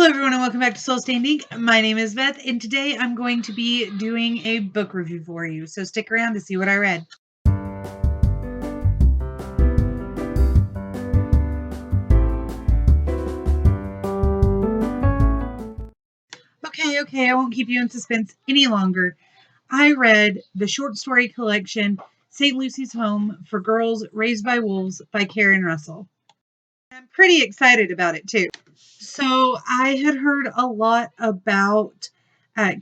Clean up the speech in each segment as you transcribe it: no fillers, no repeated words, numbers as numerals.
Hello everyone and welcome back to Soul Standing. My name is Beth and today I'm going to be doing a book review for you. So stick around to see what I read. Okay, I won't keep you in suspense any longer. I read the short story collection St. Lucy's Home for Girls Raised by Wolves by Karen Russell. I'm pretty excited about it too. So I had heard a lot about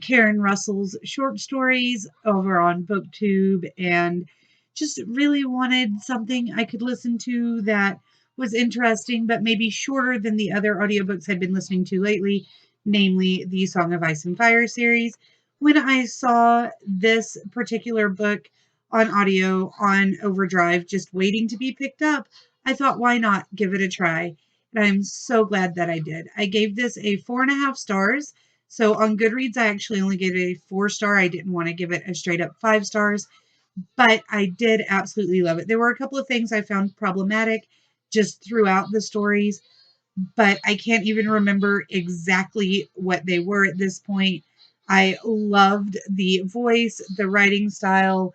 Karen Russell's short stories over on BookTube and just really wanted something I could listen to that was interesting, but maybe shorter than the other audiobooks I'd been listening to lately, namely the Song of Ice and Fire series. When I saw this particular book on audio on Overdrive, just waiting to be picked up, I thought, why not give it a try? And I'm so glad that I did. I gave this a 4.5 stars. So on Goodreads, I actually only gave it a 4-star. I didn't want to give it a straight up 5 stars, but I did absolutely love it. There were a couple of things I found problematic just throughout the stories, but I can't even remember exactly what they were at this point. I loved the voice, the writing style,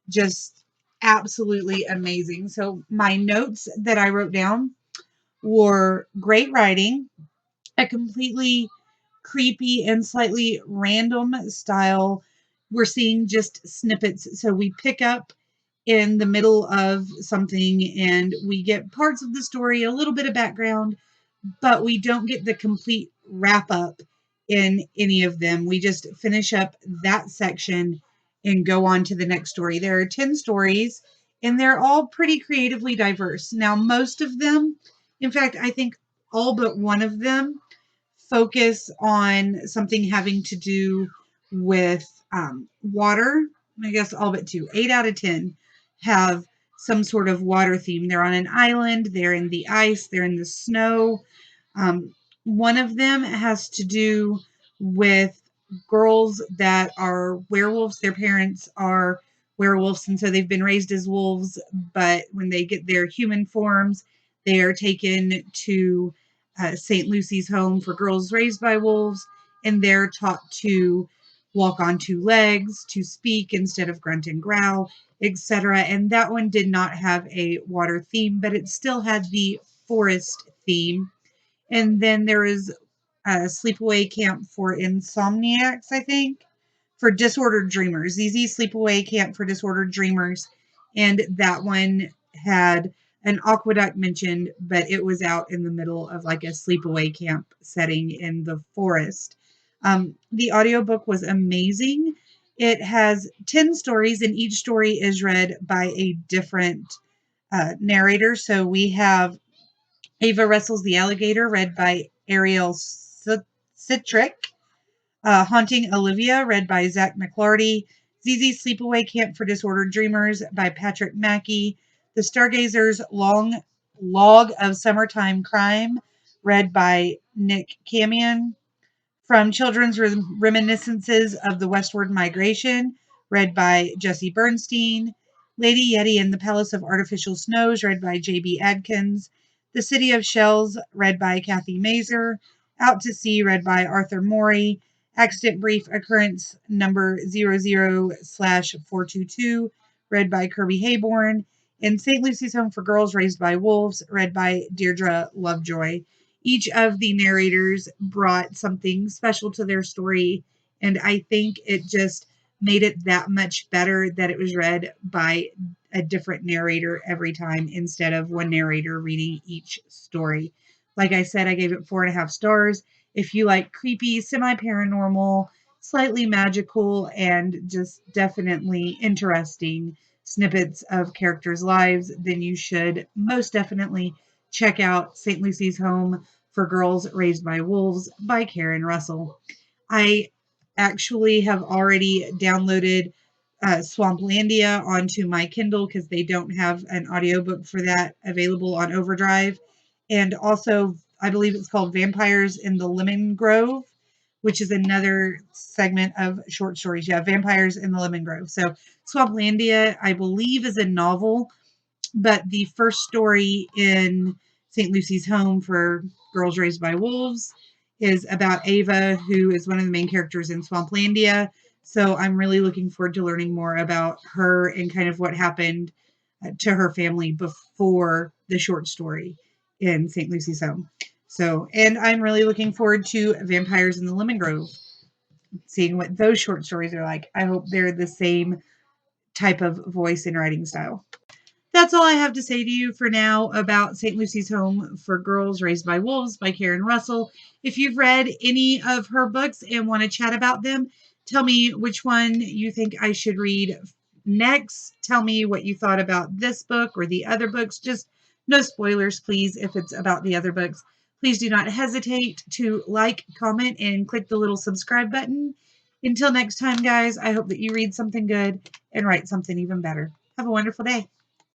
just absolutely amazing. So my notes that I wrote down were great writing, a completely creepy and slightly random style. We're seeing just snippets. So we pick up in the middle of something and we get parts of the story, a little bit of background, but we don't get the complete wrap up in any of them. We just finish up that section and go on to the next story. There are 10 stories and they're all pretty creatively diverse. Now, most of them, in fact, I think all but one of them focus on something having to do with water. I guess all but two. 8 out of 10 have some sort of water theme. They're on an island, they're in the ice, they're in the snow. One of them has to do with girls that are werewolves. Their parents are werewolves, and so they've been raised as wolves, but when they get their human forms, they are taken to St. Lucy's Home for Girls Raised by Wolves, and they're taught to walk on two legs, to speak instead of grunt and growl, etc. And that one did not have a water theme, but it still had the forest theme. And then there is a sleepaway camp for insomniacs, I think, for disordered dreamers. ZZ Sleepaway Camp for Disordered Dreamers. And that one had an aqueduct mentioned, but it was out in the middle of like a sleepaway camp setting in the forest. The audiobook was amazing. It has 10 stories, and each story is read by a different narrator. So we have Ava Wrestles the Alligator, read by Ariel Citrick. Haunting Olivia, read by Zach McLarty. ZZ Sleepaway Camp for Disordered Dreamers by Patrick Mackey. The Stargazer's Long Log of Summertime Crime, read by Nick Camion. From Children's Reminiscences of the Westward Migration, read by Jesse Bernstein. Lady Yeti and the Palace of Artificial Snows, read by J.B. Adkins. The City of Shells, read by Kathy Mazer. Out to Sea, read by Arthur Morey. Accident Brief Occurrence number 00/422, read by Kirby Hayborn. And St. Lucy's Home for Girls Raised by Wolves, read by Deirdre Lovejoy. Each of the narrators brought something special to their story, and I think it just made it that much better that it was read by a different narrator every time instead of one narrator reading each story. Like I said, I gave it 4.5 stars. If you like creepy, semi-paranormal, slightly magical, and just definitely interesting snippets of characters' lives, then you should most definitely check out St. Lucy's Home for Girls Raised by Wolves by Karen Russell. I actually have already downloaded Swamplandia onto my Kindle because they don't have an audiobook for that available on Overdrive. And also, I believe it's called Vampires in the Lemon Grove, which is another segment of short stories. Yeah, Vampires in the Lemon Grove. So Swamplandia, I believe, is a novel, but the first story in St. Lucy's Home for Girls Raised by Wolves is about Ava, who is one of the main characters in Swamplandia. So I'm really looking forward to learning more about her and kind of what happened to her family before the short story in St. Lucy's Home. So, and I'm really looking forward to Vampires in the Lemon Grove, seeing what those short stories are like. I hope they're the same type of voice and writing style. That's all I have to say to you for now about St. Lucy's Home for Girls Raised by Wolves by Karen Russell. If you've read any of her books and want to chat about them, tell me which one you think I should read next. Tell me what you thought about this book or the other books. Just no spoilers, please, if it's about the other books. Please do not hesitate to like, comment, and click the little subscribe button. Until next time, guys, I hope that you read something good and write something even better. Have a wonderful day.